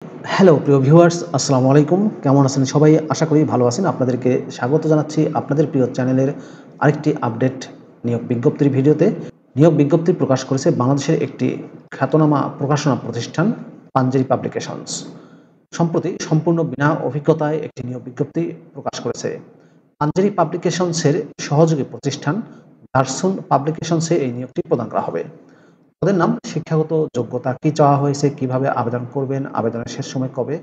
Hello প্রিয় viewers, আসসালামু আলাইকুম। কেমন আছেন সবাই? আশা করি ভালো আছেন। আপনাদেরকে স্বাগত জানাচ্ছি আপনাদের প্রিয় চ্যানেলের আরেকটি আপডেট নিয়োগ বিজ্ঞপ্তির ভিডিওতে। নিয়োগ বিজ্ঞপ্তি প্রকাশ করেছে বাংলাদেশের একটি খ্যাতনামা প্রকাশনা প্রতিষ্ঠান পাঞ্জেরি পাবলিকেশনস। সম্প্রতি সম্পূর্ণ বিনা অভিজ্ঞতায় একটি নিয়োগ বিজ্ঞপ্তি প্রকাশ করেছে। পাঞ্জেরি পাবলিকেশনসের সহযোগী প্রতিষ্ঠান দারসুন পাবলিকেশনসে এই নিয়োগটি প্রদান করা হবে। পদের নাম, শিক্ষাগত যোগ্যতা কি চাওয়া হয়েছে, কিভাবে আবেদন করবেন, আবেদনের শেষ সময় কবে,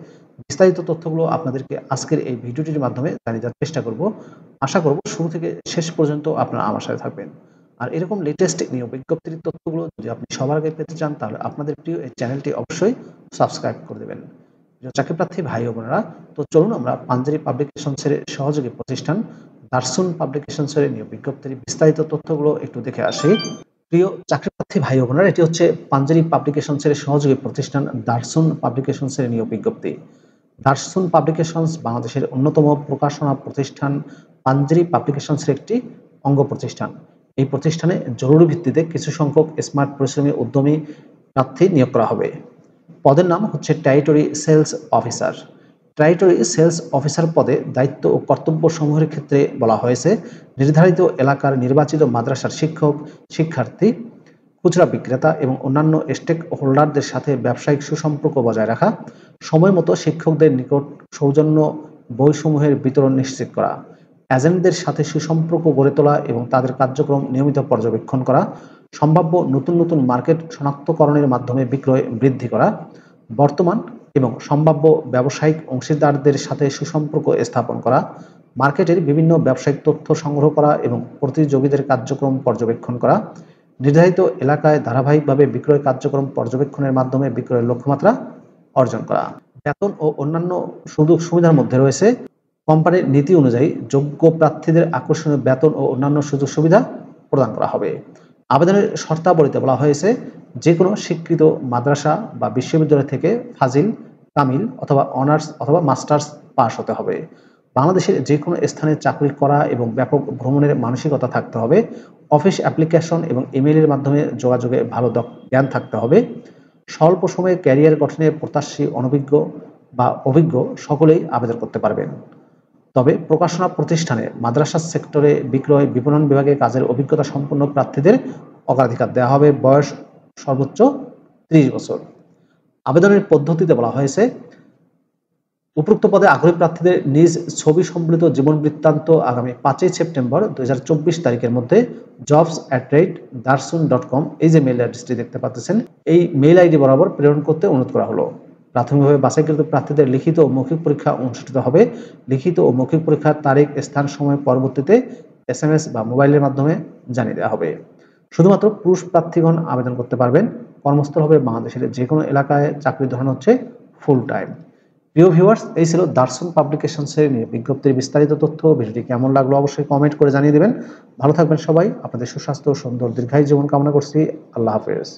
বিস্তারিত তথ্যগুলো আপনাদেরকে আজকের এই ভিডিওটির মাধ্যমে জানিয়ে দেওয়ার চেষ্টা করব। আশা করব শুরু থেকে শেষ পর্যন্ত আপনারা আমার সাথে থাকবেন। আর এরকম লেটেস্ট নিয়োগ বিজ্ঞপ্তির তথ্যগুলো যদি আপনি সবার আগে পেতে চান, তাহলে আপনাদের প্রিয় এই চ্যানেলটি অবশ্যই সাবস্ক্রাইব করে দেবেন। প্রিয় চাকরিপ্রার্থী ভাই ও বোনেরা, তো চলুন আমরা পাঞ্জেরি পাবলিকেশনসের সহযোগী প্রতিষ্ঠান দারসুন পাবলিকেশনসের নিয়োগ বিজ্ঞপ্তির বিস্তারিত তথ্যগুলো একটু দেখে আসি। প্রিয় চাকরিপ্রার্থী ভাই ও বোনেরা, এটি হচ্ছে পাঞ্জেরি পাবলিকেশনসের সহযোগী প্রতিষ্ঠান দারসুন পাবলিকেশনসের নিয়োগ বিজ্ঞপ্তি। দারসুন পাবলিকেশনস বাংলাদেশের অন্যতম প্রকাশনা প্রতিষ্ঠান পাঞ্জেরি পাবলিকেশনসের একটি অঙ্গ প্রতিষ্ঠান। এই প্রতিষ্ঠানে জরুরি ভিত্তিতে কিছু সংখ্যক স্মার্ট পরিশ্রমী উদ্যমী প্রার্থী নিয়োগ করা হবে। পদের নাম হচ্ছে territory sales officer. Territory sales officer পদে দায়িত্ব ও কর্তব্য সমূহের ক্ষেত্রে বলা হয়েছে নির্ধারিত এলাকার নির্বাচিত মাদ্রাসার শিক্ষক, শিক্ষার্থী, খুচরা বিক্রেতা এবং অন্যান্য স্টেক হোল্ডারদের সাথে ব্যবসায়িক সুসম্পর্ক বজায় রাখা, সময় মতো শিক্ষকদের নিকট সৌজন্য বইসমূহের বিতরণ নিশ্চিত করা, এজেন্টদের সাথে সুসম্পর্ক গড়ে তোলা এবং তাদের কার্যক্রম নিয়মিত পর্যবেক্ষণ করা, সম্ভাব্য নতুন নতুন মার্কেট শনাক্তকরণের মাধ্যমে বিক্রয় বৃদ্ধি করা, বর্তমান এবং সম্ভাব্য ব্যবসায়িক অংশীদারদের সাথে সুসম্পর্ক স্থাপন করা, মার্কেটের বিভিন্ন ব্যবসায়িক তথ্য সংগ্রহ করা এবং প্রতিযোগীদের কার্যক্রম পর্যবেক্ষণ করা, নির্ধারিত এলাকায় ধারাবাহিকভাবে বিক্রয় কার্যক্রম পর্যবেক্ষণের মাধ্যমে বিক্রয়ের লক্ষ্যমাত্রা অর্জন করা। বেতন ও অন্যান্য সুযোগ সুবিধার মধ্যে রয়েছে কোম্পানির নীতি অনুযায়ী যোগ্য প্রার্থীদের আকর্ষণীয় বেতন ও অন্যান্য সুযোগ সুবিধা প্রদান করা হবে। আবেদনের শর্তাবলীতে বলা হয়েছে যে কোনো স্বীকৃত মাদ্রাসা বা বিশ্ববিদ্যালয় থেকে ফাজিল, কামিল অথবা অনার্স অথবা মাস্টার্স পাস হতে হবে। বাংলাদেশের যে কোনো স্থানে চাকরি করা এবং ব্যাপক ভ্রমণের মানসিকতা থাকতে হবে। অফিস অ্যাপ্লিকেশন এবং ইমেইলের মাধ্যমে যোগাযোগে ভালো জ্ঞান থাকতে হবে। স্বল্প সময়ে ক্যারিয়ার গঠনে প্রত্যাশী অনভিজ্ঞ বা অভিজ্ঞ সকলেই আবেদন করতে পারবেন। তবে প্রকাশনা প্রতিষ্ঠানে মাদ্রাসা সেক্টরে বিক্রয় বিপণন বিভাগে কাজের অভিজ্ঞতা সম্পন্ন প্রার্থীদের অগ্রাধিকার দেওয়া হবে। বয়স সর্বোচ্চ 30 বছর। আবেদনের পদ্ধতিতে বলা হয়েছে উপরোক্ত পদে আগ্রহী প্রার্থীদের নিজ ছবি সম্বলিত জীবন বৃত্তান্ত আগামী 5ই সেপ্টেম্বর 2024 তারিখের মধ্যে jobs@darsun.com এই যে মেইল অ্যাড্রেসটি দেখতে পাচ্ছেন, এই মেইল আইডি বরাবর প্রেরণ করতে অনুরোধ করা হলো। প্রাথমিকভাবে বাছাইকৃত প্রার্থীদের লিখিত ও মৌখিক পরীক্ষা অনুষ্ঠিত হবে। লিখিত ও মৌখিক পরীক্ষার তারিখ, স্থান, সময় পরবর্তীতে SMS বা মোবাইলের মাধ্যমে জানিয়ে দেওয়া হবে। শুধুমাত্র পুরুষ প্রার্থীগণ আবেদন করতে পারবেন। কর্মস্থল হবে বাংলাদেশের যে কোনো এলাকায়। চাকরির ধরন হচ্ছে ফুল টাইম। প্রিয় ভিউয়ার্স, এই ছিল দারসুন পাবলিকেশনসের বিজ্ঞপ্তির বিস্তারিত তথ্য। ভিডিওটি কেমন লাগলো অবশ্যই কমেন্ট করে জানিয়ে দেবেন। ভালো থাকবেন সবাই। আপনাদের সুস্বাস্থ্য, সুন্দর দীর্ঘায়ু জীবন কামনা করছি। আল্লাহ হাফেজ।